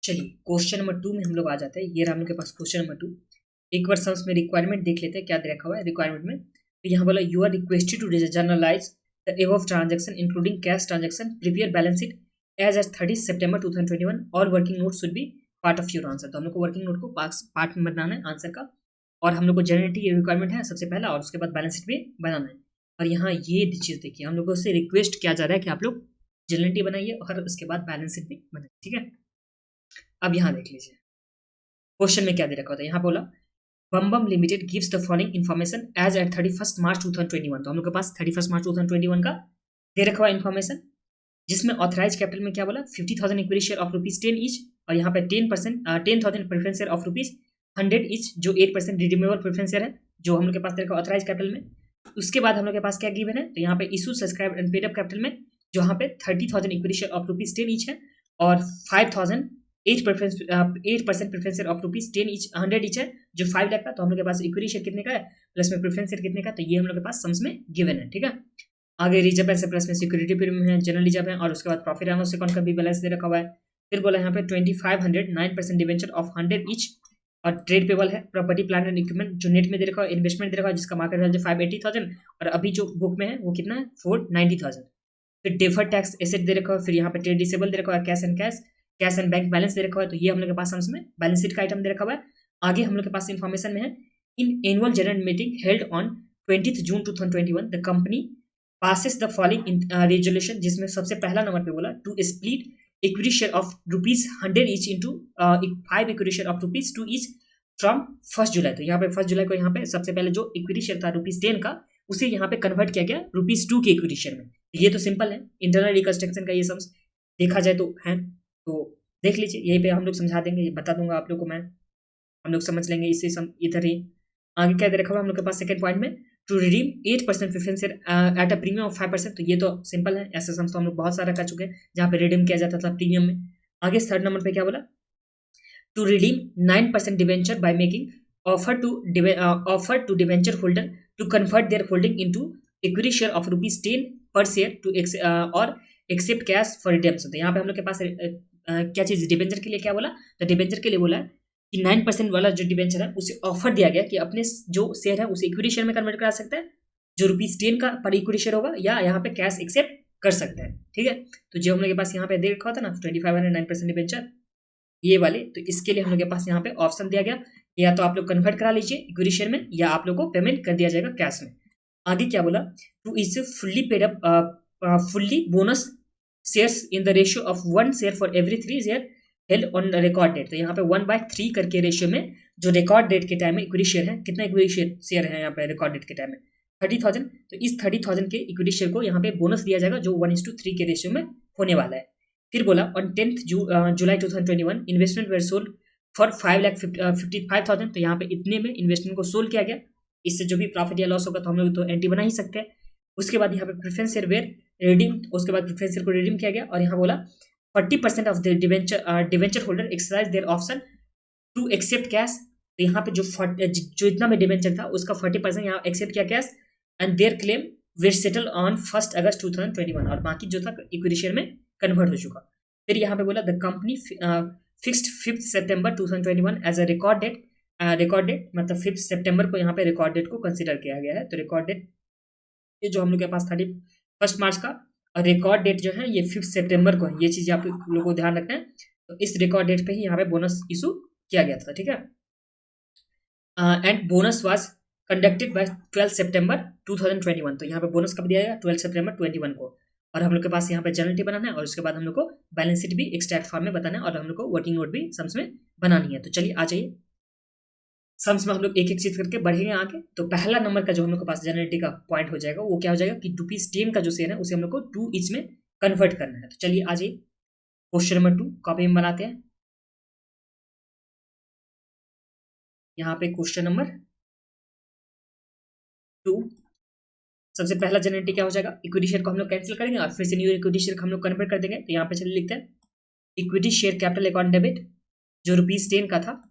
चलिए question number 2 में हम लोग आ जाते हैं। ये रहा हम लोग के पास क्वेश्चन नंबर 2। एक बार सम्स में रिक्वायरमेंट देख लेते हैं क्या दे रखा हुआ है रिक्वायरमेंट में। तो यहाँ बोला you are requested to journalize the above transaction including cash transaction, prepare balance sheet as 30 September 2021 और working note should be part of your answer. तो हम लोग को वर्किंग नोट को पार्ट में बनाना है आंसर का, और हम लोग को जनरेटिव रिक्वायरमेंट है सबसे पहला, और उसके बाद बैलेंस शीट भी बनाना है। और यहाँ ये चीज़ देखिए, हम लोगों से रिक्वेस्ट किया जा रहा है कि आप लोग जनरेटिव बनाइए और उसके बाद बैलेंस शीट भी बनाइए, ठीक है। अब यहाँ देख लीजिए क्वेश्चन में क्या दे रखा होता है। यहाँ बोला बम limited gives the following information as at 31 March 2021। तो हम लोग के पास 31 मार्च 2021 का दे रखा हुआ इन्फॉर्मेशन, जिसमें ऑथराइज कैपिटल में क्या बोला 50,000 equity share of rupees 10 each, और यहाँ पे 10,000 preference share of rupees 100 each, जो 8% रिडीमेबल प्रेफरेंस शेयर है जो हम लोग के पास दे रखा ऑथराइज कैपिटल में। उसके बाद हम लोग के पास क्या गिवन है, तो यहाँ पे issue subscribe and paid up capital में जो यहाँ पे 30,000 equity share of rupees 10 each है, और 5,000 8% preference share of rupees 10 each 100 each है जो 5 लाख का। तो हम लोग के पास इक्विटी शेयर कितने का है प्लस में प्रेफरेंस शेयर कितने का, तो ये हम लोग के पास सम्स में गिवन है, ठीक है। आगे रिजर्व है प्लस में सिक्योरिटी प्रीमियम है, जनरल रिजर्व है, और उसके बाद प्रॉफिट एंड लॉस अकाउंट का भी बैलेंस दे रखा हुआ है। फिर बोला यहाँ पे 2500 9% डिवेंचर ऑफ 100 ईच, और ट्रेड पेबल है, प्रॉपर्टी प्लांट एंड इक्विपमेंट जो नेट में दे रखा है, इन्वेस्टमेंट दे रखा है जिसका मार्केट वैल्यू 580,000 और अभी जो बुक में है वो कितना है 490,000। फिर डेफर्ड टैक्स एसेट दे रखा है, फिर यहाँ पे ट्रेड रिसेबल दे रखा है, कैश एंड बैंक बैलेंस दे रखा है। तो ये हम लोग के पास सम्स में बैलेंस शीट का आइटम दे रखा हुआ है। आगे हम लोग के पास इन्फॉर्मेशन में है in annual general meeting held on 20 June 2021 the company passes the following resolution, जिसमें सबसे पहला नंबर पे बोला to split equity share of rupees 100 each into 5 equity share of rupees 2 each from 1 July. तो यहाँ पे 1 जुलाई को यहाँ पे सबसे पहले जो इक्विटी शेयर था रुपीज 10 का, उसे यहाँ पे कन्वर्ट किया गया रुपीज 2 के इक्विटी शेयर में। ये तो सिंपल है, इंटरनल रिकंस्ट्रक्शन का ये सम्स देखा जाए तो है, तो देख लीजिए यहीं पे हम लोग समझा देंगे, ये बता दूंगा आप लोग को मैं, हम लोग समझ लेंगे इससे इधर ही। आगे क्या दे रखा हुआ हम लोग के पास सेकंड पॉइंट में to redeem 8% preference share at a premium of 5%। तो ये तो सिंपल है, ऐसा सम्स तो हम लोग बहुत सारा कर चुके हैं जहाँ पे रिडीम किया जाता था प्रीमियम में। आगे थर्ड नंबर पे क्या बोला to redeem 9% debenture by making offer to debenture holder to convert their holding into equity share of rupees 10 per share to और एक्सेप्ट कैश फॉर रिडेम्पशन। तो यहाँ पे हम लोग के पास क्या चीज डिवेंचर के लिए क्या बोला, तो डिवेंचर के लिए बोला कि 9% वाला जो डिवेंचर है उसे ऑफर दिया गया कि अपने जो शेयर है उसे इक्विटी शेयर में कन्वर्ट करा सकता है जो रुपीज 10 का पर इक्विटी शेयर होगा, या यहाँ पे कैश एक्सेप्ट कर सकता है, ठीक है। तो जो हम लोग के पास यहाँ पे दे रखा था ना 2500 9% डिवेंचर ये वाले, तो इसके लिए हम लोग के पास यहाँ पे ऑप्शन दिया गया, या तो आप लोग कन्वर्ट करा लीजिए इक्विटी शेयर में, या आप लोग को पेमेंट कर दिया जाएगा कैश में। आगे क्या बोला to issue fully paid up fully bonus shares in the ratio of 1 share for every 3 share held on record date. तो यहाँ पे 1/3 करके रेशियो में जो रिकॉर्ड डेट के टाइम में इक्विटी शेयर है, कितना इक्विटी शेयर है यहाँ पे रिकॉर्ड डेट के टाइम में 30,000। तो इस 30,000 के इक्विटी शेयर को यहाँ पे बोनस दिया जाएगा जो 1:3 के रेशियो में होने वाला है। फिर बोला on 10 July 2021 investment were sold for 5,55,000। तो यहाँ पे इतने में इन्वेस्टमेंट को सोल्ड किया गया, इससे जो भी प्रॉफिट या लॉस होगा तो हम लोग तो एंटी बना ही सकते हैं। उसके बाद यहाँ पे प्रेफरेंस शेयर वेर रिडीम, उसके बाद प्रेफरेंस शेयर को रिडीम किया गया, और यहाँ बोला 40% of the debenture holder exercise their option to accept cash. तो यहाँ पे जो इतना में डिवेंचर था उसका 40% यहाँ एक्सेप्ट किया cash, and their claim were settle on 1 August 2021, और बाकी जो था इक्विटी शेयर में कन्वर्ट हो चुका। फिर यहाँ पे बोला the company fixed 5 September 2021 as a record date मतलब 5 सितंबर को यहाँ पे रिकॉर्ड डेट को कंसिडर किया गया है। तो रिकॉर्ड डेट ये जो हम लोग के पास 31 मार्च का, और रिकॉर्ड डेट जो है ये 5 सितंबर को है, ये चीज़ आप लोगों को ध्यान रखना है। तो इस रिकॉर्ड डेट पे ही यहाँ पे बोनस इशू किया गया था, ठीक है। And bonus was conducted by 12 सितंबर 2021। तो यहाँ पे बोनस कब दिया गया 12 सितंबर 21 को, और हम लोग के पास यहाँ पे जनरल बनाना है, और उसके बाद हम लोग को बैलेंस शीट भी एक्सट्रैक्ट फॉर्म में बताना है, और हम लोग को वर्किंग नोट भी सम्स में बनानी है। तो चलिए आ जाइए सम्स में हम लोग एक एक चीज करके बढ़ेंगे आगे। तो पहला नंबर का जो हम लोग के पास जनरेटिव का पॉइंट हो जाएगा वो क्या हो जाएगा कि रुपीज 10 का जो शेयर है उसे हम लोग को 2 ईच में कन्वर्ट करना है। तो चलिए आ जाइए क्वेश्चन नंबर 2 कॉपी में बनाते हैं। यहाँ पे क्वेश्चन नंबर 2 सबसे पहला जनरेटिव क्या हो जाएगा, इक्विटी शेयर को हम लोग कैंसिल करेंगे और फिर से न्यू इक्विटी शेयर को हम लोग कन्वर्ट कर देंगे। तो यहाँ पे चलिए लिखते हैं equity share capital account debit जो रुपीज 10 का था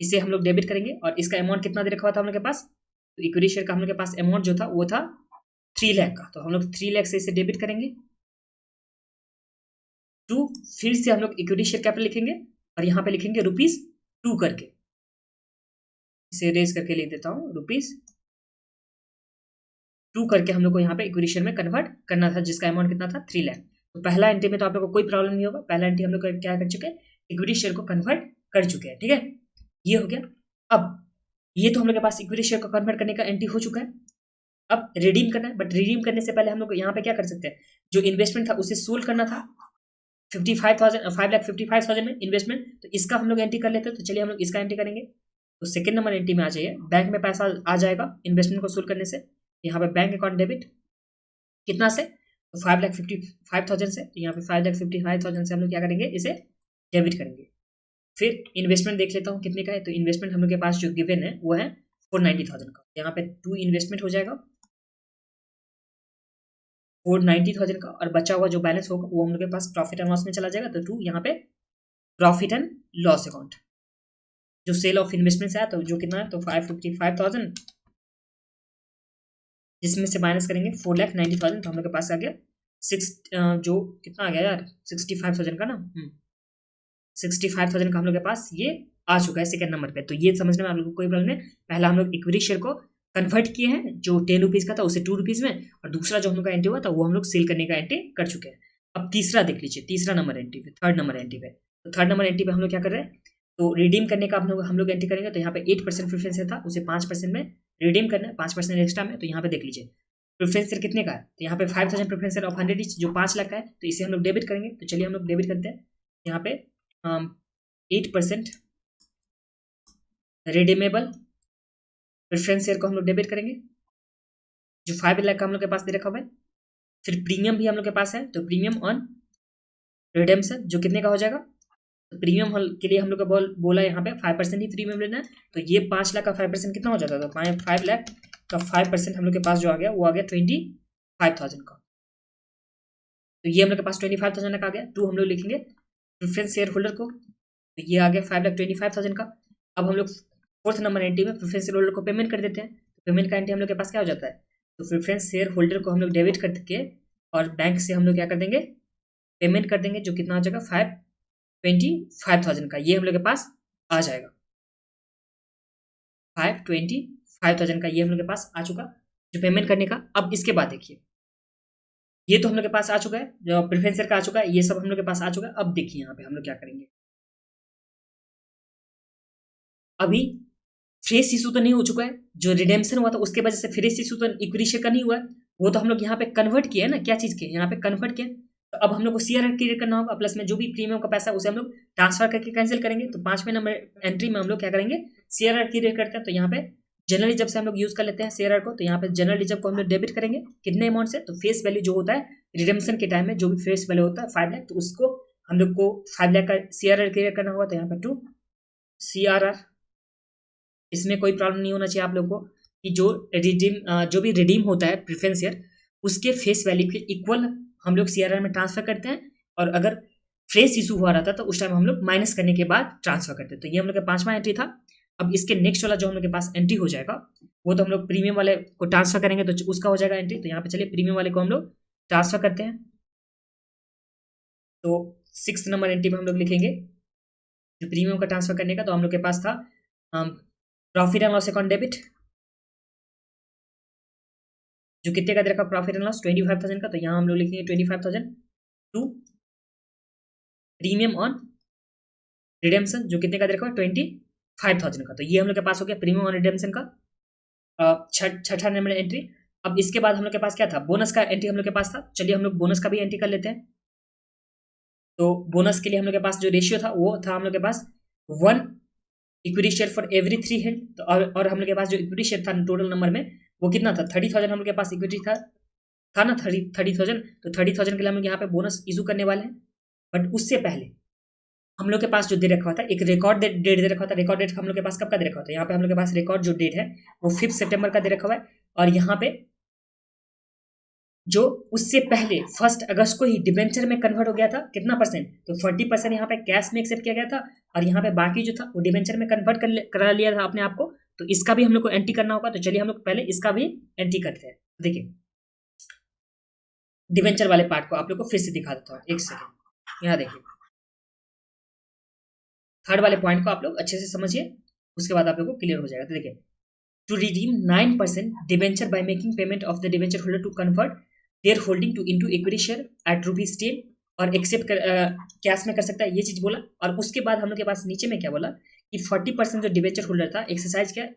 इसे हम लोग डेबिट करेंगे, और इसका अमाउंट कितना दे रखा हुआ था हम लोग के पास, तो इक्विटी शेयर का हम लोग के पास अमाउंट जो था वो था 3 लाख का। तो हम लोग 3 लाख से इसे डेबिट करेंगे, टू, फिर से हम लोग इक्विटी शेयर कैपिटल लिखेंगे और यहाँ पे लिखेंगे ₹2 करके, इसे रेज करके लिख देता हूँ, ₹2 करके हम लोग को यहाँ पे इक्विटी शेयर में कन्वर्ट करना था, जिसका अमाउंट कितना था 3 लाख। तो पहला एंट्री में तो आप लोग को कोई प्रॉब्लम नहीं होगा, पहला एंट्री हम लोग क्या कर चुके हैं, इक्विटी शेयर को कन्वर्ट कर चुके हैं, ठीक है, ये हो गया। अब ये तो हम लोग के पास इक्विटी शेयर को कन्वर्ट करने का एंट्री हो चुका है। अब रिडीम करना है, बट रिडीम करने से पहले हम लोग यहाँ पे क्या कर सकते हैं, जो इन्वेस्टमेंट था उसे सोल्व करना था 5,55,000 में इन्वेस्टमेंट, तो इसका हम लोग एंट्री कर लेते हैं। तो चलिए हम लोग इसका एंट्री करेंगे। तो सेकंड नंबर एंट्री में आ जाइए, बैंक में पैसा आ जाएगा इन्वेस्टमेंट को सोल्व करने से। यहाँ पे बैंक अकाउंट डेबिट कितना से, तो 5,55,000 से, तो यहाँ पे 5,55,000 से हम लोग क्या करेंगे, इसे डेबिट करेंगे। फिर इन्वेस्टमेंट देख लेता हूँ कितने का है, तो इन्वेस्टमेंट हम लोग के पास जो गिवन है वो है 490,000 का। यहाँ पे 2 इन्वेस्टमेंट हो जाएगा 490,000 का, और बचा हुआ जो बैलेंस होगा वो हम लोग के पास प्रॉफिट एंड लॉस में चला जाएगा। तो 2 यहाँ पे प्रॉफिट एंड लॉस अकाउंट, जो सेल ऑफ इन्वेस्टमेंट से आया तो जो कितना है, तो 555,000, जिसमें से माइनस करेंगे 4,90,000, तो हम लोग के पास आ गया जो कितना आ गया यार, 65,000 का ना, 65,000 का हम लोग के पास ये आ चुका है सेकंड नंबर पे। तो ये समझने में आप लोग को कोई प्रॉब्लम नहीं। पहला हम लोग इक्विटी शेयर को कन्वर्ट किए हैं, जो 10 रुपीज़ का था उसे 2 रुपीज़ में, और दूसरा जो हम लोग का एंट्री हुआ था वो हम लोग सेल करने का एंट्री कर चुके हैं। अब तीसरा देख लीजिए, तीसरा नंबर एंट्री पे, थर्ड नंबर एंट्री पे। तो थर्ड नंबर एंट्री पे हम लोग क्या कर रहे हैं, तो रिडीम करने का हम लोग एंट्री करेंगे। तो यहाँ पे 8% प्रेफरेंस था, उसे 5% में रिडीम करना है, 5% एक्स्ट्रा में। तो यहाँ पे देख लीजिए प्रेफरेंस शेयर कितने का है, तो यहाँ पे 5,000 प्रेफरेंस शेयर ऑफ 100 ईच, जो 5 लाख का है, तो इसे हम लोग डेबिट करेंगे। तो चलिए हम लोग डेबिट करते हैं। यहाँ पे 8% रिडीमेबल प्रेफरेंस शेयर को हम लोग डेबिट करेंगे, जो 5 लाख का हम लोग के पास दे रखा हुआ है। फिर प्रीमियम भी हम लोग के पास है, तो प्रीमियम ऑन रिडेम्पशन जो कितने का हो जाएगा, तो प्रीमियम के लिए हम लोग का बोला यहाँ पे 5% ही प्रीमियम लेना है। तो ये 5 लाख का 5% कितना हो जाता है, तो 5 लाख का 5% हम लोग के पास जो आ गया वो आ गया 25,000 का। तो ये हम लोग के पास 25,000 का आ गया। 2 हम लोग लिखेंगे प्रेफरेंस शेयर होल्डर को, तो ये आ गया 5,25,000 का। अब हम लोग फोर्थ नंबर एंट्री में प्रेफरेंस शेयर होल्डर को पेमेंट कर देते हैं। तो पेमेंट का एंट्री हम लोग के पास क्या हो जाता है, तो प्रेफरेंस शेयर होल्डर को हम लोग डेबिट करके और बैंक से हम लोग क्या कर देंगे, पेमेंट कर देंगे, जो कितना हो जाएगा 5,25,000 का। ये हम लोग के पास आ जाएगा 5,25,000 का, ये हम लोग के पास आ चुका जो पेमेंट करने का। अब इसके बाद देखिए, ये तो हम लोग के पास आ चुका है, जो प्रेफरेंस शेयर का आ चुका है, ये सब हम लोग के पास आ चुका है। अब देखिए यहाँ पे हम लोग क्या करेंगे, अभी फ्रेश इशू तो नहीं हो चुका है, जो रिडेम्पशन हुआ था उसके वजह से फ्रेश इशू तो इक्विटी शेयर का नहीं हुआ है, वो तो हम लोग यहाँ पे कन्वर्ट किया है ना, क्या चीज के यहाँ पे कन्वर्ट किया। तो अब हम लोग को सीआरआर क्रिएट करना होगा, प्लस में जो भी प्रीमियम का पैसा है उसे हम लोग ट्रांसफर करके कैंसिल करेंगे। तो 5वें नंबर एंट्री में हम लोग क्या करेंगे, सीआरआर क्रिएट करते हैं। तो यहाँ पे जनरल रिजर्व से हम लोग यूज कर लेते हैं सीआरआर को। तो यहाँ पे जनरल रिजर्व को हम लोग डेबिट करेंगे कितने अमाउंट से, तो फेस वैल्यू जो होता है रिडेम्पशन के टाइम में जो भी फेस वैल्यू होता है 5 लाख, तो उसको हम लोग को 5 लाख का सीआरआर क्रिएट करना होगा। तो यहाँ पे 2 सीआरआर, इसमें कोई प्रॉब्लम नहीं होना चाहिए आप लोग को कि जो भी रिडीम होता है प्रेफरेंस शेयर, उसके फेस वैल्यू के इक्वल हम लोग सीआरआर में ट्रांसफर करते हैं। और अगर फ्रेश इशू हुआ रहता तो उस टाइम हम लोग माइनस करने के बाद ट्रांसफर करते हैं। तो ये हम लोग का 5वां एंट्री था। अब इसके नेक्स्ट वाला जो हम लोग के पास एंट्री हो जाएगा, वो तो हम लोग प्रीमियम वाले को ट्रांसफर करेंगे, तो उसका हो जाएगा एंट्री। तो यहाँ पे चलिए प्रीमियम वाले को हम लोग ट्रांसफर करते हैं। तो 6th नंबर एंट्री में हम लोग लिखेंगे जो प्रीमियम का ट्रांसफर करने का, तो हम लोग के पास था profit and loss account debit, जो कितने का दे रखा प्रॉफिट एंड लॉस 25,000 का। तो यहाँ हम लोग लिखेंगे 25,000 टू प्रीमियम ऑन रिडेम्पशन, जो कितने का दे रखा 25,000 का। तो ये हम लोग के पास हो गया प्रीमियम ऑन रिडेम्पशन का छठा नंबर एंट्री। अब इसके बाद हम लोग के पास क्या था, बोनस का एंट्री हम लोग के पास था। चलिए हम लोग बोनस का भी एंट्री कर लेते हैं। तो बोनस के लिए हम लोग के पास जो रेशियो था वो था हम लोग के पास 1 equity share for every 3 head. तो और हम लोग के पास जो इक्विटी शेयर था टोटल नंबर में वो कितना था 30,000 हम लोग के पास इक्विटी था ना 30,000। तो 30,000 के लिए हम लोग यहाँ पे बोनस इशू करने वाले हैं। बट उससे पहले हम लोग के पास जो दे रखा था एक रिकॉर्ड डेट दे रखा था। रिकॉर्ड डेट हम लोग के पास कब का दे रखा था, यहाँ पे हम लोग के पास रिकॉर्ड जो डेट है वो 5 सितंबर का दे रखा हुआ है। और यहाँ पे जो उससे पहले 1 अगस्त को ही डिबेंचर में कन्वर्ट हो गया था कितना परसेंट, तो 40% यहाँ पे कैश में एक्सेप्ट किया गया था, और यहाँ पे बाकी जो था वो डिबेंचर में कन्वर्ट करा लिया था अपने आप को। तो इसका भी हम लोग को एंट्री करना होगा। तो चलिए हम लोग पहले इसका भी एंट्री करते हैं। देखिए डिबेंचर वाले पार्ट को आप लोग को फिर से दिखा देता हूँ, एक सेकेंड। यहाँ देखिए थर्ड वाले पॉइंट को आप लोग अच्छे से समझिए, उसके बाद आप लोग को क्लियर हो जाएगा। तो देखिए to redeem 9% debenture by making payment of the debenture holder to convert their holding to into equity share at ₹10 और एक्सेप्ट कैश में कर सकता है, ये चीज बोला। और उसके बाद हम लोग के पास नीचे में क्या बोला कि 40% जो डिबेंचर होल्डर था एक्सरसाइज क्या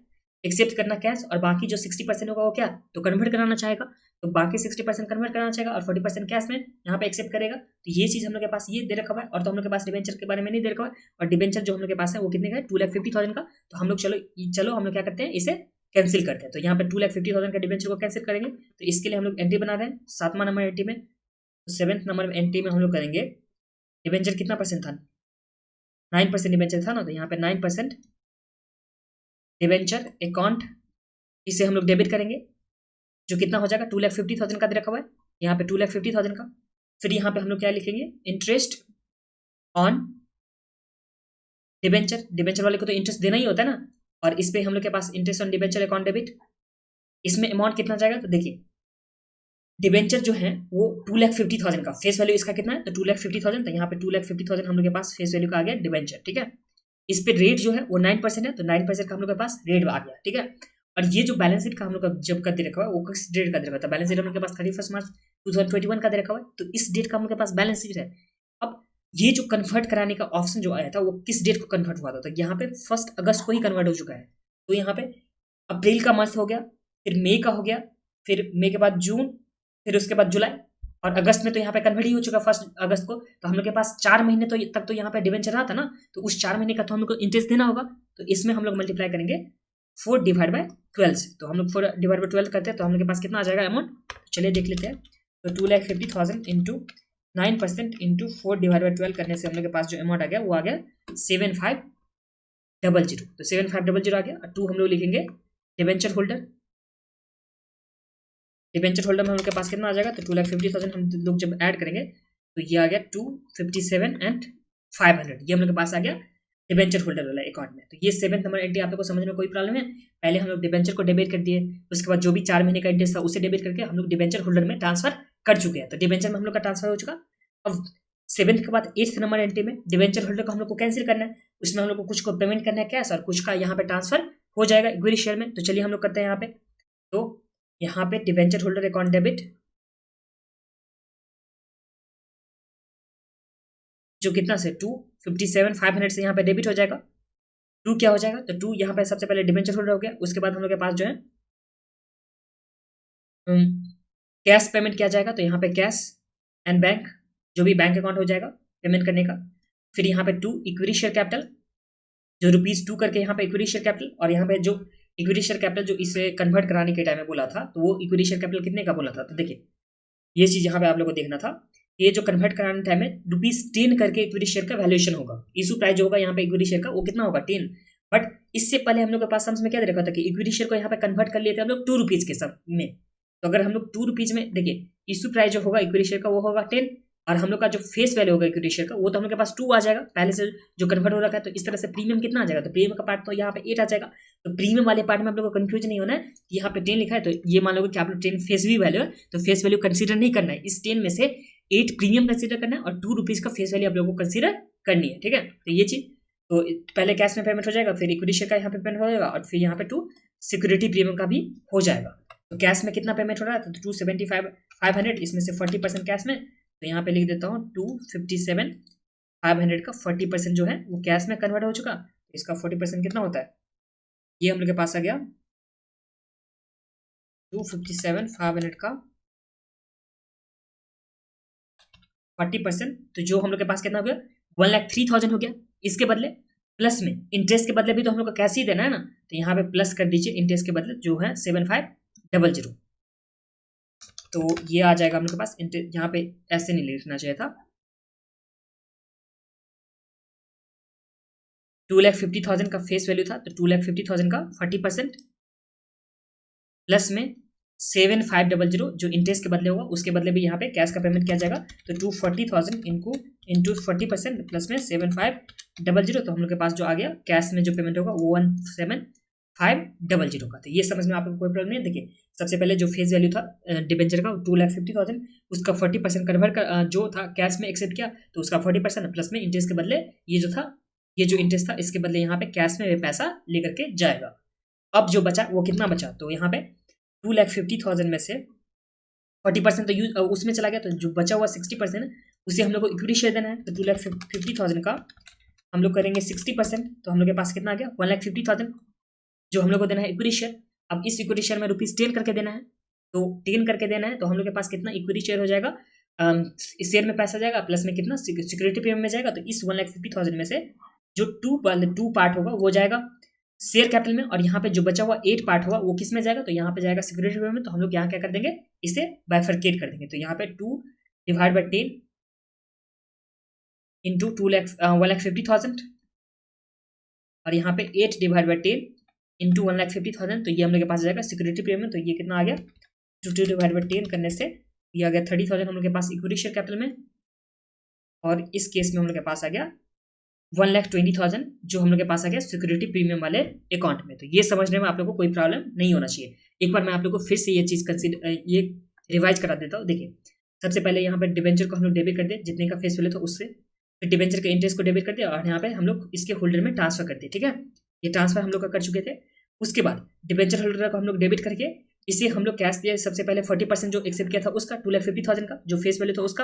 एक्सेप्ट करना कैश, और बाकी जो 60% होगा वो क्या तो कन्वर्ट कराना चाहेगा, तो बाकी 60% कन्वर्ट कराना चाहेगा और 40% कैश में यहाँ पे एक्सेप्ट करेगा। तो ये चीज हम लोग के पास ये दे रखा हुआ है, और तो हम लोग के पास डिबेंचर के बारे में नहीं दे रखा हुआ है, और डिबेंचर जो हम लोग के पास है वो कितने का है 2,50,000 का। तो हम लोग चलो हम लोग क्या करते हैं इसे कैंसिल करते हैं। तो यहाँ पे 2,50,000 का डिबेंचर को कैंसिल करेंगे, तो इसके लिए हम लोग एंट्री बना रहे हैं 7वां नंबर एंट्री में। तो 7th नंबर एंट्री में हम लोग करेंगे डिबेंचर कितना परसेंट था 9% डिबेंचर था ना, तो यहाँ पे 9% डिबेंचर अकाउंट इसे हम लोग डेबिट करेंगे, जो कितना हो जाएगा 2,50,000 का दे रखा हुआ है, यहाँ पे 2,50,000 का। फिर यहाँ पे हम लोग क्या लिखेंगे इंटरेस्ट ऑन डिबेंचर, डिबेंचर वाले को तो इंटरेस्ट देना ही होता है ना, और इस पे हम लोग के पास interest on debenture account debit, इसमें अमाउंट कितना जाएगा तो देखिए डिबेंचर जो है वो 2,50,000 का फेस वैल्यू इसका कितना है तो 2,50,000, तो यहाँ पे 2,50,000 हम लोग के पास फेस वैल्यू का आ गया डिबेंचर, ठीक है। इस पे रेट जो है वो 9% है, तो 9% का हम लोग के पास रेट आ गया, ठीक है। और ये जो बैलेंस शीट का हम लोग का जब का दे रखा है वो किस डेट का दे रखा था, बैलेंस शीट हम लोग के पास 31 मार्च 2021 का दे रखा हुआ है, तो इस डेट का हम लोग के पास बैलेंस शीट है। अब ये जो कन्वर्ट कराने का ऑप्शन जो आया था वो किस डेट को कन्वर्ट हुआ था, तो यहाँ पे 1 अगस्त को ही कन्वर्ट हो चुका है। तो यहाँ पे अप्रैल का मंथ हो गया, फिर मई का हो गया, फिर मई के बाद जून, फिर उसके बाद जुलाई, और अगस्त में तो यहाँ पे कन्वर्ट ही हो चुका 1 अगस्त को। तो हम लोग के पास 4 महीने तो तक तो यहाँ पे डिबेंचर रहा था ना, तो उस 4 महीने का तो हम लोग को इंटरेस्ट देना होगा। तो इसमें हम लोग मल्टीप्लाई करेंगे 4/12 से, तो हम लोग 4/12 करते हैं तो हम लोग के पास कितना आ जाएगा अमाउंट, चलिए देख लेते हैं। तो 2,50,000 इंटू 9% इंटू 4/12 करने से हम लोग के पास जो अमाउंट आ गया वो आ गया 7,500। तो 7,500 आ गया, और 2 हम लोग लिखेंगे डिबेंचर होल्डर, डिबेंचर होल्डर में हम लोग के पास कितना आ जाएगा तो 2,50,000 हम लोग जब ऐड करेंगे तो ये आ गया 257 एंड 500, ये हम लोग के पास आ गया डिबेंचर होल्डर वाला अकाउंट में। तो ये 7th नंबर एंट्री आप लोग को समझ में कोई प्रॉब्लम है, पहले हम लोग डिबेंचर को डेबिट कर दिए, उसके बाद जो भी 4 महीने का इंटरेस्ट था उसे डेबिट करके हम लोग डिबेंचर होल्डर में ट्रांसफर कर चुके हैं। तो डिबेंचर में हम लोग का ट्रांसफर हो चुका। अब 7th के बाद 8th नंबर एंट्री में डिबेंचर होल्डर को हम लोग को कैंसिल करना है, उसमें हम लोग को कुछ को पेमेंट करना है कैश और कुछ का यहाँ पे ट्रांसफर हो जाएगा इक्विटी शेयर में। तो चलिए हम लोग करते हैं यहाँ पे, तो यहाँ पे डिबेंचर होल्डर अकाउंट डेबिट जो कितना से 257,500 से यहाँ पे डेबिट हो जाएगा। 2 क्या हो जाएगा तो 2 यहाँ पे सबसे पहले डिबेंचर होल्डर हो गया, उसके बाद हम लोग के पास जो है कैश पेमेंट किया जाएगा, तो यहाँ पे कैश एंड बैंक जो भी बैंक अकाउंट हो जाएगा पेमेंट करने का। फिर यहाँ पे 2 इक्विटी शेयर कैपिटल जो ₹2 करके यहाँ पे इक्विटी शेयर कैपिटल, और यहाँ पे जो इक्विटी शेयर कैपिटल जो इसे कन्वर्ट कराने के टाइम में बोला था तो वो इक्विटी शेयर कैपिटल कितने का बोला था, तो देखिए ये चीज यहाँ पे आप लोग को देखना था, ये जो कन्वर्ट कराने टाइम में ₹10 करके इक्विटी शेयर का वैल्यूएशन होगा, इशू प्राइस जो होगा यहाँ पे इक्विटी शेयर का वो कितना होगा 10। बट इससे पहले हम लोग के पास सम्स में क्या दे रखा था कि इक्विटी शेयर को यहाँ पे कन्वर्ट कर लिए थे हम लोग ₹2 के सब में। तो अगर हम लोग ₹2 में देखिए इशू प्राइस जो होगा इक्विटी शेयर का वो होगा 10, और हम लोग का जो फेस वैल्यू होगा इक्विटी शेयर का वो तो हम लोग के पास 2 आ जाएगा पहले से जो कन्वर्ट हो रखा है। तो इस तरह से प्रीमियम कितना आ जाएगा तो प्रीमियम का पार्ट तो यहाँ पे 8 आ जाएगा। तो प्रीमियम वाले पार्ट में आप लोग को कंफ्यूजन नहीं होना है, यहाँ पे 10 लिखा है तो ये मान लो कि आप लोग 10 फेस वैल्यू है तो फेस वैल्यू कंसीडर नहीं करना है, इस 10 में से 8 प्रीमियम कंसीडर करना है और ₹2 का फेस वैल्यू आप लोगों को कंसीडर करनी है, ठीक है। तो ये चीज तो पहले कैश में पेमेंट हो जाएगा, फिर इक्विटी शेयर का यहाँ पे पेमेंट हो जाएगा, और फिर यहाँ पे 2 सिक्योरिटी प्रीमियम का भी हो जाएगा। तो कैश में कितना पेमेंट हो रहा है तो 275,500, इसमें से 40% कैश में, तो यहाँ पे लिख देता हूँ 257,500 का 40% जो है वो कैश में कन्वर्ट हो चुका। इसका 40% कितना होता है, ये हम लोग के पास आ गया 257,500 का 40%, तो जो हम लोग के पास कितना हो गया 1,03,000 हो गया। इसके बदले प्लस में इंटरेस्ट के बदले भी तो हम लोग को कैश ही देना है ना, तो यहाँ पे प्लस कर दीजिए इंटरेस्ट के बदले जो है 7,500, तो ये आ जाएगा हम लोग के पास। यहाँ पे ऐसे नहीं लिखना चाहिए था, 2,50,000 का फेस वैल्यू था तो 2,50,000 का 40% प्लस में 7,500 जो इंटरेस्ट के बदले होगा उसके बदले भी यहाँ पे कैश का पेमेंट किया जाएगा। तो 240,000 इंटू 40% प्लस में 7,500, तो हम लोग के पास जो आ गया कैश में जो पेमेंट होगा वो 1,7,500 का। तो ये समझ में आप लोग कोई प्रॉब्लम नहीं है। देखिए सबसे पहले जो फेस वैल्यू था डिबेंचर का 2,50,000, उसका 40% कन्वर्ट कर जो था कैश में एक्सेप्ट किया तो उसका 40% प्लस में इंटरेस्ट के बदले ये जो था, ये जो इंटरेस्ट था इसके बदले यहाँ पे कैश में पैसा लेकर के जाएगा। अब जो बचा वो कितना बचा, तो यहाँ पे 2,50,000 में से 40% तो यूज उसमें चला गया, तो जो बचा हुआ 60% उसे हम लोग को इक्विटी शेयर देना है। तो 2,50,000 का हम लोग करेंगे 60%, तो हम लोग के पास कितना आ गया 1,50,000 जो हम लोग को देना है इक्विटी शेयर। अब इस इक्विटी शेयर में ₹10 करके देना है, तो 10 करके देना है, तो हम लोग के पास कितना इक्विटी शेयर हो जाएगा, इस शेयर में पैसा जाएगा प्लस में कितना सिक्योरिटी प्रीमियम में जाएगा। तो इस 1,50,000 में से जो टू पार्ट होगा वो जाएगा शेयर कैपिटल में, और यहाँ पे जो बचा हुआ 8 पार्ट होगा वो किस में जाएगा, तो यहाँ पे जाएगा सिक्योरिटी प्रीमियम में। तो हम लोग यहाँ क्या कर देंगे, इसे बाइफरकेट कर देंगे। तो यहाँ पे 2/10 इंटू 1,50,000 और यहाँ पे 8/10 इंटू 1,50,000, तो ये हम लोग के पास जाएगा सिक्योरिटी प्रीमियम। तो ये कितना आ गया 2/10 करने से ये आ गया 30,000 हम लोग के पास इक्विटी शेयर कैपिटल में, और इस केस में हम लोग के पास आ गया 1,20,000 जो हम लोग के पास आ गया सिक्योरिटी प्रीमियम वाले अकाउंट में। तो ये समझने में आप लोग को कोई प्रॉब्लम नहीं होना चाहिए। एक बार मैं आप लोग को फिर से ये चीज़ ये रिवाइज करा देता हूँ। देखिए सबसे पहले यहाँ पे डिबेंचर को हम लोग डेबिट कर दिए जितने का फेस वैल्यू था उससे, फिर डिबेंचर के इंटरेस्ट को डेबिट कर दिया और यहाँ पे हम लोग इसके होल्डर में ट्रांसफर कर दिए। ठीक है, ये ट्रांसफर हम लोग का कर चुके थे। उसके बाद डिबेंचर होल्डर को हम लोग डेबिट करके इसे हम लोग कैश दिए। सबसे पहले 40% जो एक्सेप्ट किया था उसका 2,50,000 का जो फेस वैल्यू था उसका,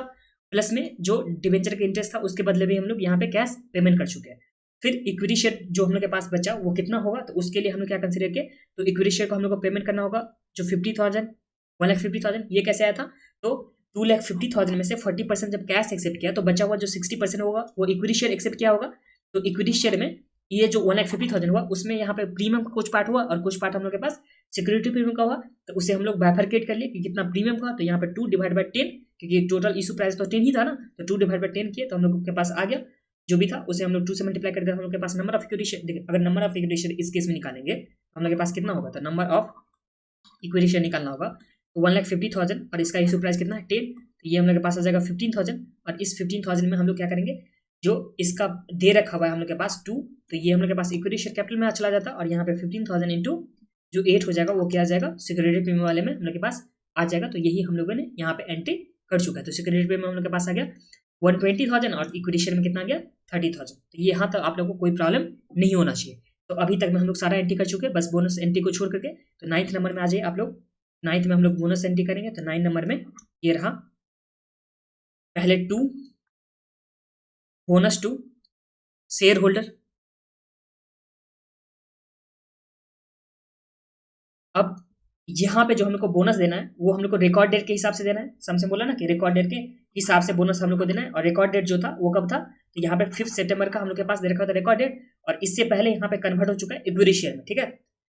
प्लस में जो डिबेंचर का इंटरेस्ट था उसके बदले भी हम लोग यहाँ पे कैश पेमेंट कर चुके हैं। फिर इक्विटी शेयर जो हम लोग के पास बचा वो कितना होगा, तो उसके लिए हम लोग क्या कंसीडर किए, तो इक्विटी शेयर को हम लोग को पेमेंट करना होगा जो 50,000 1,50,000। ये कैसे आया था, तो 2,50,000 में से 40% जब कैश एक्सेप्ट किया तो बचा हुआ जो 60% होगा वो इक्विटी शेयर एक्सेप्ट किया होगा। तो इक्विटी शेयर में ये जो 1,50,000 हुआ उसमें यहाँ पे प्रीमियम का कुछ पार्ट हुआ और कुछ पार्ट हम लोग के पास सिक्योरिटी प्रीमियम का हुआ। तो उसे हम लोग बाइफरकेट कर लिए कि कितना प्रीमियम का, तो यहाँ पे 2/10 क्योंकि टोटल इशू प्राइस तो 10 ही था ना, तो 2/10 किए तो हम लोग के पास आ गया जो भी था उसे हम लोग 2 से मल्टीप्लाई कर दिया। हम लोग के पास नंबर ऑफ इक्विटी शेयर, देखिए अगर नंबर ऑफ इक्विटी शेयर इस केस में निकालेंगे तो हम लोग के पास कितना होगा, तो नंबर ऑफ इक्विटी शेयर निकालना होगा तो 1,50,000 और इसका इशू प्राइस कितना है 10, तो ये हम लोग के पास आ जाएगा 15,000। और इस 15,000 में हम लोग क्या करेंगे, जो इसका दे रखा हुआ है हम लोग के पास 2, तो ये हम लोग के पास इक्विटी शेयर कैपिटल में चला जाता और यहाँ पे 15,000 इंटू जो 8 हो जाएगा वो क्या आ जाएगा सिक्योरिटी प्रीमियम वाले में हम लोग के पास आ जाएगा। तो यही हम लोगों ने यहाँ पे एंट्री कर चुका है। तो सिक्योरिटी प्रीमियम हम लोग के पास आ गया 120,000 और इक्विटी शेयर में कितना आ गया 30,000। तो ये यहाँ तक आप लोग को कोई प्रॉब्लम नहीं होना चाहिए। तो अभी तक में हम लोग सारा एंट्री कर चुके हैं, बस बोनस एंट्री को छोड़ करके। तो 9th नंबर में आ जाइए आप लोग। 9th में हम लोग बोनस एंट्री करेंगे। तो 9 नंबर में ये रहा पहले 2 बोनस 2 शेयर होल्डर। अब यहाँ पे जो हम लोग को बोनस देना है वो हम लोग को रिकॉर्ड डेट के हिसाब से देना है। समझे बोला ना कि रिकॉर्ड डेट के हिसाब से बोनस हम लोग को देना है। और रिकॉर्ड डेट जो था वो कब था, तो यहाँ पे 5 सितंबर का हम लोग के पास दे रखा था रिकॉर्ड डेट, और इससे पहले यहाँ पे कन्वर्ट हो चुका है इक्विटी शेयर में। ठीक है,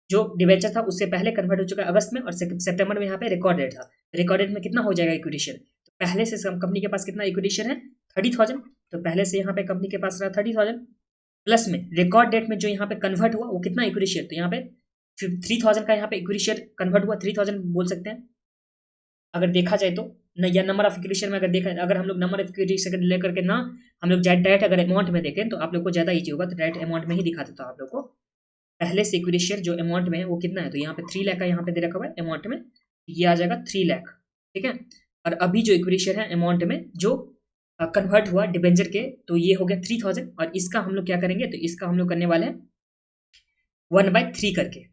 जो डिबेंचर था उससे पहले कन्वर्ट हो चुका है अगस्त में, और सितंबर में यहाँ पे रिकॉर्ड डेट था। रिकॉर्ड डेट में कितना हो जाएगा इक्विटी शेयर, तो पहले से कंपनी के पास कितना इक्विटी शेयर है 30,000, तो पहले से यहाँ पे कंपनी के पास रहा 30,000 प्लस में रिकॉर्ड डेट में जो यहाँ पे कन्वर्ट हुआ वो कितना इक्विटी शेयर, तो यहाँ पे 3,000 का यहाँ पे इक्विटी शेयर कन्वर्ट हुआ 3,000 बोल सकते हैं अगर देखा जाए तो। न या नंबर ऑफ इक्विटी शेयर में अगर हम लोग नंबर ऑफ इक्विटी शेयर लेकर के ना हम लोग डायरेक्ट अगर अमाउंट में देखें तो आप लोग को ज़्यादा ईजी होगा। तो डायरेक्ट अमाउंट में ही दिखा देता हूँ आप लोग को। पहले से इक्विटी शेयर जो अमाउंट में है वो कितना है, तो यहाँ पे 3 लाख का यहाँ पे दे रखा हुआ है अमाउंट में, ये आ जाएगा 3 लाख। ठीक है, और अभी जो इक्विटी शेयर है अमाउंट में जो कन्वर्ट हुआ डिबेंचर के, तो ये हो गया 3,000। और इसका हम लोग क्या करेंगे, तो इसका हम लोग करने वाले हैं 1/3 करके।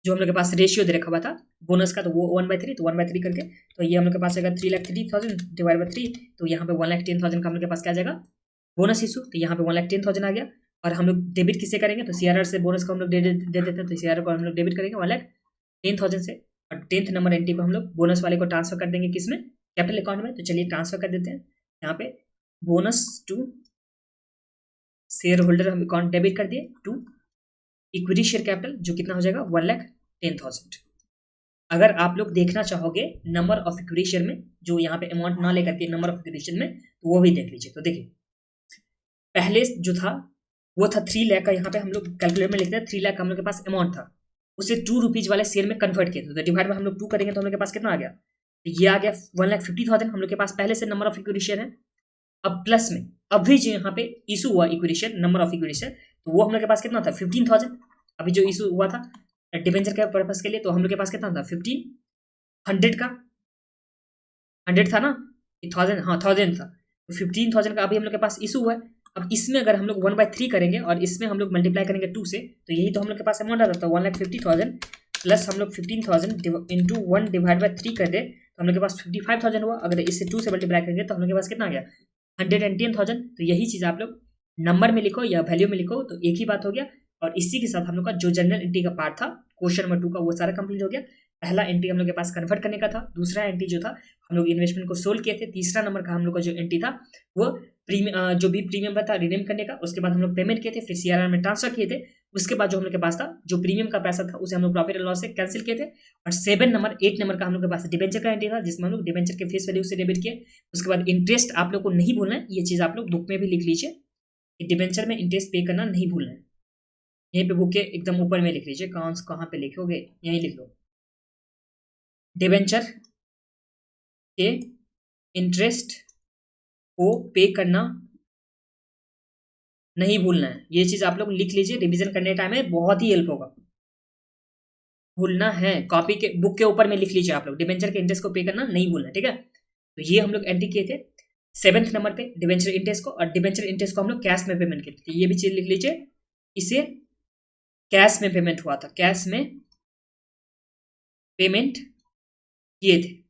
जो हम लोग के पास रेशियो दे रखा हुआ था बोनस का, तो वो 1/3, तो 1/3 करके। तो ये हम लोग के पास आएगा 3,30,000 डिवाइड बाई 3, तो यहाँ पे 1,10,000 का हम लोग के पास क्या जाएगा बोनस इशू, तो यहाँ पे 1,10,000 आ गया। और हम लोग डेबिट किससे करेंगे, तो CRR से बोनस को हम लोग दे देते हैं, तो CRR को हम लोग डेबिट करेंगे 1,10,000 से। और 10th नंबर एंट्री को हम लोग बोनस वाले को ट्रांसफर कर देंगे किसमें, कैपिटल अकाउंट में। तो चलिए ट्रांसफर कर देते हैं। यहाँ पे बोनस टू शेयर होल्डर हम अकाउंट डेबिट कर दिए टू इक्विटी शेयर कैपिटल जो कितना हो जाएगा 1,10,000। अगर आप लोग देखना चाहोगे नंबर ऑफ इक्विटी शेयर में जो यहाँ पे अमाउंट ना लेकर के नंबर ऑफ इक्विटी शेयर में, तो वो भी देख लीजिए। तो देखिए पहले जो था वो था 3 लाख का, यहाँ पे हम लोग कैलकुलेटर में लिखते हैं 3 लाख का हम लोग के पास अमाउंट था, उसे 2 रुपीज वाले शेयर में कन्वर्ट किया। तो डिवाइड में हम लोग 2 करेंगे तो हम लोग के पास कितना आ गया, ये आ गया 1,50,000 हम लोग के पास पहले से नंबर ऑफ इक्विटी शेयर है। अब प्लस में अभी जो यहाँ पे इशू हुआ equity share number of equity share, तो वो हम लोग के पास कितना था 15,000 अभी जो इशू हुआ था। डिबेंचर के पर्पस के लिए, तो हम लोग के पास कितना था 1500 का 100 था ना, 1000, हाँ 1000 था, तो 15,000 का अभी हम लोग के पास इशू हुआ है। अब इसमें अगर हम लोग 1/3 करेंगे और इसमें हम लोग मल्टीप्लाई करेंगे 2 से, तो यही तो हम लोग के पास अमाउंट आ जाता है 1,50,000 प्लस हम लोग 15,000 इंटू 1 डिवाइड बाई 3 कर दे तो हम लोग के पास 55,000 हुआ। अगर इससे 2 से मल्टीप्लाई करेंगे तो हम लोग के पास कितना आ गया 110,000। तो यही चीज़ आप लोग नंबर में लिखो या वैल्यू में लिखो तो एक ही बात हो गया। और इसी के साथ हम लोग का जो जनरल एंट्री का पार्ट था क्वेश्चन नंबर 2 का वो सारा कंप्लीट हो गया। पहला एंट्री हम लोग के पास कन्वर्ट करने का था, दूसरा एंट्री जो था हम लोग इन्वेस्टमेंट को सोल्व किए थे, तीसरा नंबर का हम लोग का जो एंट्री था वो जो भी प्रीमियम था रिडीम करने का, उसके बाद हम लोग पेमेंट किए थे, फिर सीआरआर में ट्रांसफर किए थे। उसके बाद जो हम लोग के पास था जो प्रीमियम का पैसा था उसे हम लोग प्रॉफिट एंड लॉस से कैंसिल किए थे। और 8 नंबर का हम लोग के पास डिबेंचर का एंट्री था जिसमें हम लोग डिबेंचर के फेस वैल्यू से डेबिट किए। उसके बाद इंटरेस्ट आप लोग को नहीं भूलना है, ये चीज़ आप लोग बुक में भी लिख लीजिए कि डिबेंचर में इंटरेस्ट पे करना नहीं भूलना है। यहीं पे बुक के एकदम ऊपर में लिख लीजिए, कहाँ पे लिखोगे यहीं लिख लो, डिबेंचर के इंटरेस्ट को पे करना नहीं भूलना है। ये चीज आप लोग लिख लीजिए, रिवीजन करने टाइम में बहुत ही हेल्प होगा। भूलना है कॉपी के बुक के ऊपर में लिख लीजिए आप लोग, डिबेंचर के इंटरेस्ट को पे करना नहीं भूलना, ठीक है। तो ये हम लोग एंट्री किए थे 7th नंबर पे डिबेंचर इंटरेस्ट को, और डिबेंचर इंटरेस्ट को हम लोग कैश में पेमेंट किए थे। ये भी चीज लिख लीजिए, इसे कैश में पेमेंट हुआ था, कैश में पेमेंट किए थे।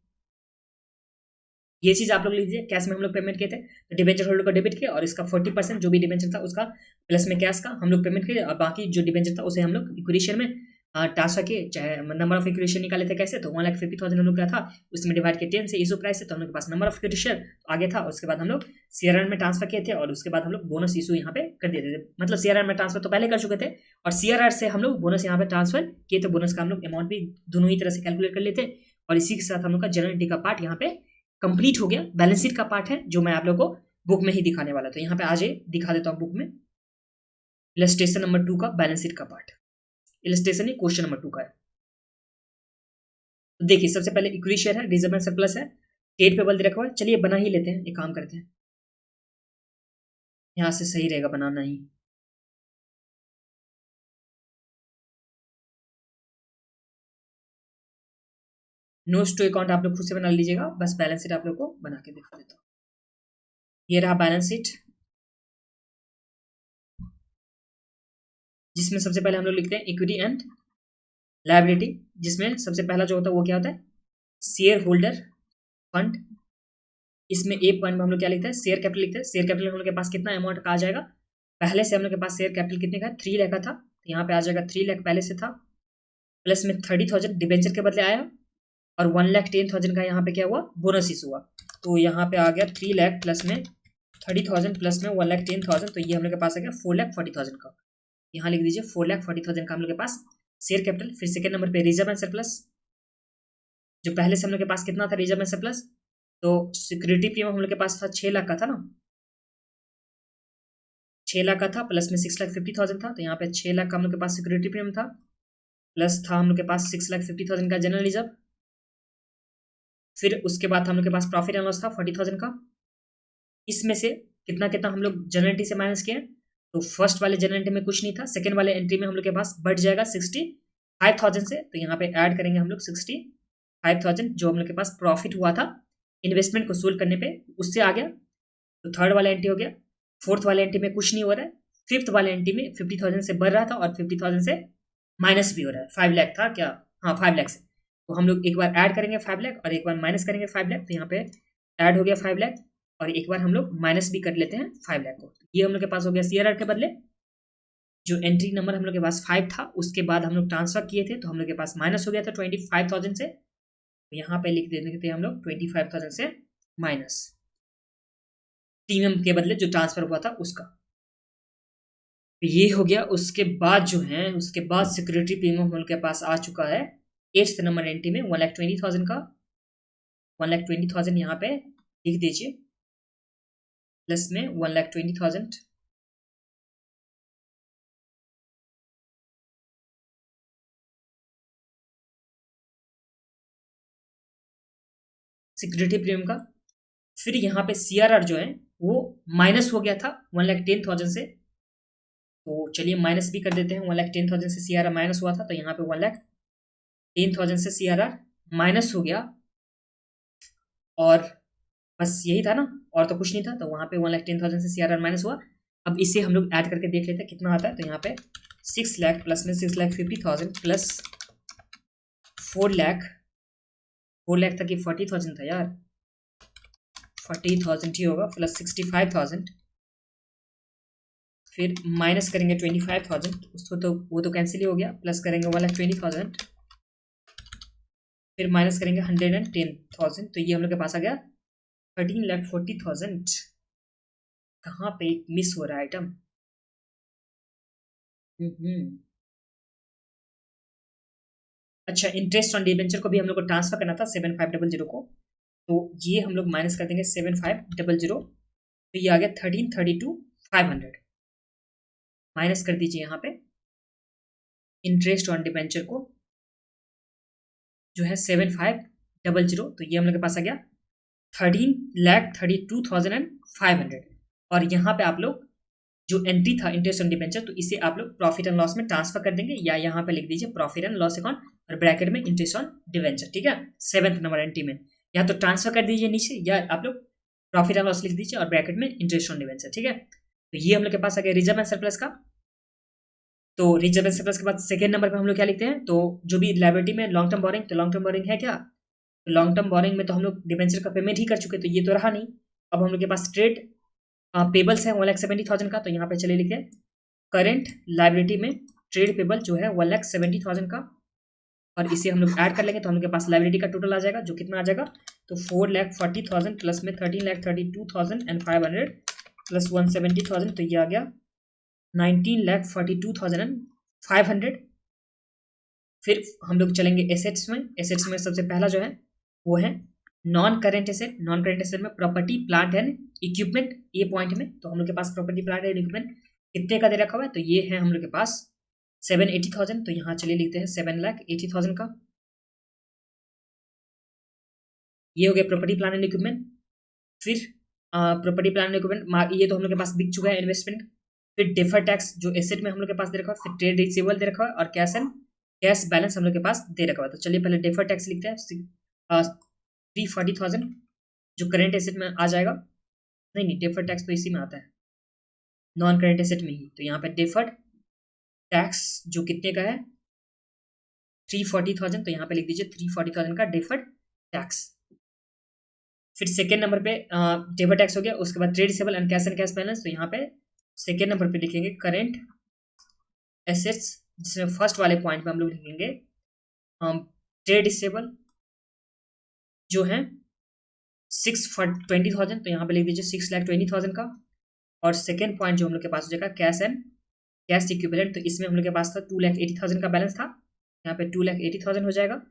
ये चीज आप लोग लीजिए, कैश में हम लोग पेमेंट किए थे तो डिबेंचर होल्डर को डेबिट किया और इसका 40% जो भी डिबेंचर था उसका प्लस में कैश का हम लोग पेमेंट किए, और बाकी जो डिबेंचर था उसे हम लोग इक्विटी शेयर में ट्रांसफर किए। चाहे नंबर ऑफ इक्विटी शेयर निकाले थे कैसे, तो 1,50,000 हम लोग का था, उसमें डिवाइड के 10 से इशू प्राइस है तो हम लोग के पास नंबर ऑफ इक्विटी शेयर आगे था। उसके बाद हम लोग सीआरआर में ट्रांसफर किए थे और उसके बाद हम लोग बोनस इशू यहाँ पे कर दिए थे। मतलब सीआरआर में ट्रांसफर तो पहले कर चुके थे और सीआरआर से हम लोग बोनस यहाँ पे ट्रांसफर किए, तो बोनस का हम लोग अमाउंट भी दोनों ही तरह से कैलकुलेट कर लेते। और इसी के साथ हम लोग का जनरल एंट्री का पार्ट यहाँ पे कंप्लीट हो गया। बैलेंस शीट का पार्ट है जो मैं आप लोगों को बुक में ही दिखाने वाला, तो यहाँ पे आज दिखा देता हूँ बुक में। इलस्ट्रेशन नंबर 2 का बैलेंस शीट का पार्ट, इलस्ट्रेशन ही क्वेश्चन नंबर 2 का है। तो देखिए सबसे पहले इक्विटी शेयर है, रिजर्व एंड सरप्लस है, डेट पे बल दे रखा हुआ है। चलिए बना ही लेते हैं, एक काम करते हैं, यहाँ से सही रहेगा बनाना ही। नोट्स टू अकाउंट आप लोग खुद से बना लीजिएगा, बस बैलेंस शीट आप लोग को बना के दिखा देता हूँ। ये रहा बैलेंस शीट, जिसमें सबसे पहले हम लोग लिखते हैं इक्विटी एंड लायबिलिटी, जिसमें सबसे पहला जो होता है वो क्या होता है शेयर होल्डर फंड। इसमें ए पॉइंट में हम लोग क्या लिखते हैं शेयर कैपिटल लिखते हैं। शेयर कैपिटल हम लोग के पास कितना अमाउंट का आ जाएगा, पहले से हम लोग के पास शेयर कैपिटल कितने का 3 लाख का था, तो यहाँ पे आ जाएगा 3 लाख पहले से था, प्लस में 30,000 डिबेंचर के बदले आया और 1,10,000 का यहाँ पे क्या हुआ बोनस इशू हुआ, तो यहाँ पे आ गया 3 लाख प्लस में 30,000 प्लस में 1,10,000, तो ये हम लोग के पास आ गया 4,40,000 का। यहाँ लिख दीजिए 4,40,000 का हम लोग के पास शेयर कैपिटल। फिर सेकेंड नंबर पे रिजर्व एंड सरप्लस, जो पहले से हम लोग के पास कितना था रिजर्व एंड सरप्लस, तो सिक्योरिटी प्रीमियम हम लोग के पास था 6 लाख का था ना, 6 लाख का था, प्लस में 6,50,000 था, तो यहाँ पे 6 लाख का हम लोग के पास सिक्योरिटी प्रीमियम था, प्लस था हम लोग के पास 6,50,000 का जनरल रिजर्व। फिर उसके बाद हम लोग के पास प्रॉफिट एंड लॉस था 40,000 का। इसमें से कितना कितना हम लोग जनरल एंट्री से माइनस किए, तो फर्स्ट वाले जनरल एंट्री में कुछ नहीं था, सेकंड वाले एंट्री में हम लोग के पास बढ़ जाएगा 65,000 से, तो यहाँ पे ऐड करेंगे हम लोग 65,000 जो हम लोग के पास प्रॉफिट हुआ था इन्वेस्टमेंट को सोल्व करने पे, उससे आ गया। तो थर्ड वाला एंट्री हो गया। फोर्थ वाले एंट्री में कुछ नहीं हो रहा है। फिफ्थ वाले एंट्री में 50,000 से बढ़ रहा था और 50,000 से माइनस भी हो रहा है, 5 लाख था क्या, हाँ 5 लाख से, तो हम लोग एक बार ऐड करेंगे 5 लाख और एक बार माइनस करेंगे 5 लाख, तो यहाँ पे ऐड हो गया 5 लाख और एक बार हम लोग माइनस भी कर लेते हैं 5 लाख को। ये हम लोग के पास हो गया सीआरआर के बदले जो एंट्री नंबर हम लोग के पास 5 था, उसके बाद हम लोग ट्रांसफर किए थे तो हम लोग के पास माइनस हो गया था 25,000 से, तो यहाँ पे लिख देते थे हम लोग 25,000 से माइनस प्रीमियम के बदले जो ट्रांसफर हुआ था उसका। ये हो गया। उसके बाद जो है उसके बाद सिक्योरिटी प्रीमियम हम लोग के पास आ चुका है 8th नंबर एंट्री में 1,20,000 का, 1,20,000 यहाँ पे लिख दीजिए, प्लस में 1,20,000 सिक्योरिटी प्रीमियम का। फिर यहाँ पे सीआरआर जो है वो माइनस हो गया था 1,10,000 से, तो चलिए माइनस भी कर देते हैं। 1,10,000 से CRR माइनस हुआ था, तो यहाँ पे 1,10,000 से CRR माइनस हो गया, और बस यही था ना, और तो कुछ नहीं था। तो वहाँ पे 1,10,000 से CRR माइनस हुआ। अब इसे हम लोग ऐड करके देख लेते हैं कितना आता है। तो यहाँ पे 6 लाख प्लस में 6,50,000 प्लस 4 लाख, 4 लाख था कि 40,000 था यार, 40,000 ही होगा, प्लस 65,000, फिर माइनस करेंगे 25,000, उसको तो वो तो कैंसिल ही हो गया, प्लस करेंगे 1,20,000, फिर माइनस करेंगे 110,000। तो ये हम लोग के पास आ गया 13,40,000। कहाँ पे मिस हो रहा है आइटम? अच्छा, इंटरेस्ट ऑन डिबेंचर को भी हम लोग को ट्रांसफर करना था 7,500 को, तो ये हम लोग माइनस कर देंगे 7,500, तो ये आ गया 13,32,500। माइनस कर दीजिए यहाँ पे इंटरेस्ट ऑन डिबेंचर को, जो है 7,500, तो ये हम लोग के पास आ गया 13,32,500। और यहाँ पे आप लोग जो एंट्री था इंटरेस्ट ऑन डिबेंचर, तो इसे आप लोग प्रॉफिट एंड लॉस में ट्रांसफर कर देंगे, या यहाँ पे लिख दीजिए प्रॉफिट एंड लॉस अकाउंट और ब्रैकेट में इंटरेस्ट ऑन डिबेंचर, ठीक है। 7th नंबर एंट्री में या तो ट्रांसफर कर दीजिए नीचे, या आप लोग प्रॉफिट एंड लॉस लिख दीजिए और ब्रैकेट में इंटरेस्ट ऑन डिबेंचर, ठीक है। तो ये हम लोग के पास आ गया रिजर्व एंड सरप्लस का। तो रिजर्व एंड सरप्लस के बाद सेकेंड नंबर पर हम लोग क्या लिखते हैं, तो जो भी लायबिलिटी में लॉन्ग टर्म बोरिंग, तो लॉन्ग टर्म बोरिंग है क्या, तो लॉन्ग टर्म बोरिंग में तो हम लोग डिबेंचर का पेमेंट ही कर चुके, तो ये तो रहा नहीं। अब हम लोग के पास ट्रेड पेबल्स है 1,70,000 का, तो यहाँ पे चले लिखे करेंट लायबिलिटी में ट्रेड पेबल जो है 1,70,000 का, और इसे हम लोग ऐड कर लेंगे तो हम लोग के पास लायबिलिटी का टोटल आ जाएगा, जो कितना आ जाएगा, तो 4,40,000 प्लस में 13,32,500 प्लस 1,70,000, तो ये आ गया 19,42,500। फिर हम लोग चलेंगे एसेट्स में। एसेट्स में सबसे पहला जो है वो है non current asset. Non current asset में प्रॉपर्टी प्लांट एंड इक्विपमेंट, ये पॉइंट में तो हम लोग के पास प्रॉपर्टी प्लांट एंड इक्विपमेंट कितने का दे रखा हुआ है, तो ये है हम लोग के पास 780,000, तो यहाँ चलिए लिखते हैं 7,80,000 का। ये हो गया प्रॉपर्टी प्लांट एंड इक्विपमेंट। फिर प्रॉपर्टी प्लांट एंड इक्विपमेंट ये तो हम लोग के पास बिक चुका है इन्वेस्टमेंट। फिर डेफर टैक्स जो एसेट में हम लोग के पास दे रखा है, फिर ट्रेड रिसीवेबल दे रखा है, और कैश बैलेंस हम लोग के पास दे रखा है। तो चलिए पहले डेफर टैक्स लिखते हैं 340,000 जो करेंट एसेट में आ जाएगा। नहीं, डेफर टैक्स तो इसी में आता है, नॉन करेंट एसेट में ही। तो यहाँ पे डेफर्ड टैक्स जो कितने का है 340,000, तो यहाँ पे लिख दीजिए 340,000 का डेफर्ड टैक्स। फिर सेकेंड नंबर पे डेफर्ड टैक्स हो गया, उसके बाद trade receivable and cash balance, तो यहाँ पे सेकेंड नंबर पे लिखेंगे करेंट एसेट्स, जिसमें फर्स्ट वाले पॉइंट पे हम लोग लिखेंगे ट्रेड रिसीवेबल जो है 620,000, तो यहाँ पे लिख दीजिए 6,20,000 का। और सेकेंड पॉइंट जो हम लोग के पास हो जाएगा कैश इक्विवेलेंट, तो इसमें हम लोग के पास था 2,80,000 का बैलेंस था, यहाँ पे 2,80,000 हो जाएगा।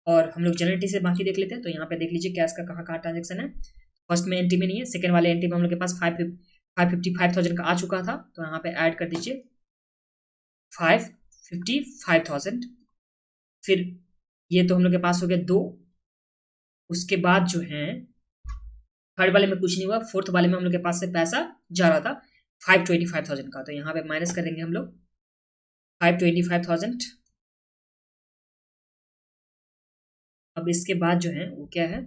और हम लोग जनरलिटी से बाकी देख लेते हैं, तो यहाँ पे देख लीजिए कैश का कहाँ कहाँ ट्रांजेक्शन है। फर्स्ट में एंट्री में नहीं है, सेकेंड वाले एंट्री में हम लोग के पास 555,000 का आ चुका था, तो यहाँ पे ऐड कर दीजिए 555,000। फिर ये तो हम लोग के पास हो गया 2। उसके बाद जो है थर्ड वाले में कुछ नहीं हुआ, फोर्थ वाले में हम लोग के पास से पैसा जा रहा था 525,000 का, तो यहाँ पे माइनस करेंगे हम लोग 525,000। अब इसके बाद जो है वो क्या है,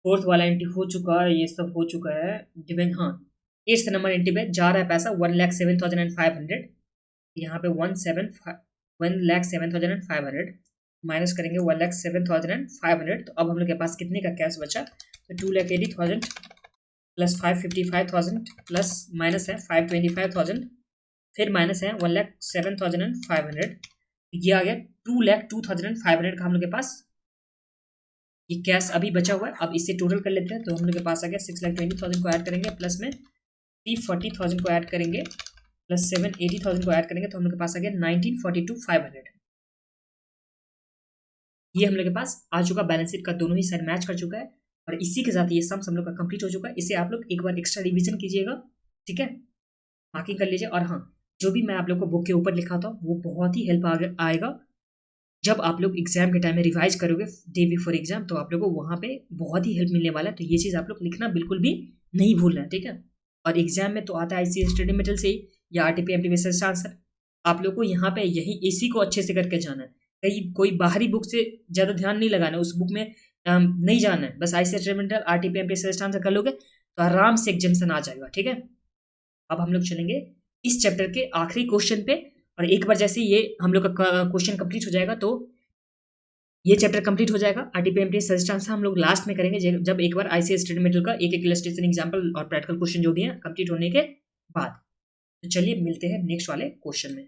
फोर्थ वाला एंट्री हो चुका है, ये सब हो चुका है डिपेंड। हाँ, 8th नंबर एंट्री पे जा रहा है पैसा 1,07,500, यहाँ पे 1,07,500 माइनस करेंगे 1,07,500, तो अब हम लोग के पास कितने का कैश बचा, तो 2,80,000 प्लस 555,000 प्लस माइनस है 525,000, फिर माइनस है 1,07,500, ये आ गया 2,02,500 का हम लोग के पास ये कैश अभी बचा हुआ है। अब इससे टोटल कर लेते हैं, तो हम लोग के पास आ गया 6,20,000 को ऐड करेंगे, प्लस में 340,000 को ऐड करेंगे, प्लस 780,000 को ऐड करेंगे, तो हम लोग के पास आ गया 19,42,500। ये हम लोग के पास आ चुका, बैलेंस शीट का दोनों ही साइड मैच कर चुका है, और इसी के साथ ये सम्स हम लोग का कंप्लीट हो चुका है। इसे आप लोग एक बार एक्स्ट्रा रिवीजन कीजिएगा, ठीक है, मार्किंग कर लीजिए। और हाँ, जो भी मैं आप लोग को बुक के ऊपर लिखा था वो बहुत ही हेल्प आएगा जब आप लोग एग्जाम के टाइम में रिवाइज करोगे डे बिफोर एग्जाम, तो आप लोगों को वहाँ पे बहुत ही हेल्प मिलने वाला है। तो ये चीज़ आप लोग लिखना बिल्कुल भी नहीं भूलना है, ठीक है। और एग्जाम में तो आता है आईसीएस स्टडी मटेरियल से ही या आरटीपीएमटी बेस्ड आंसर। आप लोग को यहाँ पे यही इसी को अच्छे से करके जाना है, कहीं कोई बाहरी बुक से ज़्यादा ध्यान नहीं लगाना है, उस बुक में नहीं जाना है, बस ICS study material RTPMT based answer कर लोगे तो आराम से एग्जामिनेशन आ जाएगा। ठीक है, अब हम लोग चलेंगे इस चैप्टर के आखिरी क्वेश्चन पे, और एक बार जैसे ये हम लोग का क्वेश्चन कंप्लीट हो जाएगा तो ये चैप्टर कंप्लीट हो जाएगा। आरटीपीएमटी सजेस्ट आंसर हम लोग लास्ट में करेंगे जब एक बार आईसीएस स्टडी मटेरियल का एक इलस्ट्रेशन एग्जांपल और प्रैक्टिकल क्वेश्चन जो भी है कंप्लीट होने के बाद। तो चलिए मिलते हैं नेक्स्ट वाले क्वेश्चन में।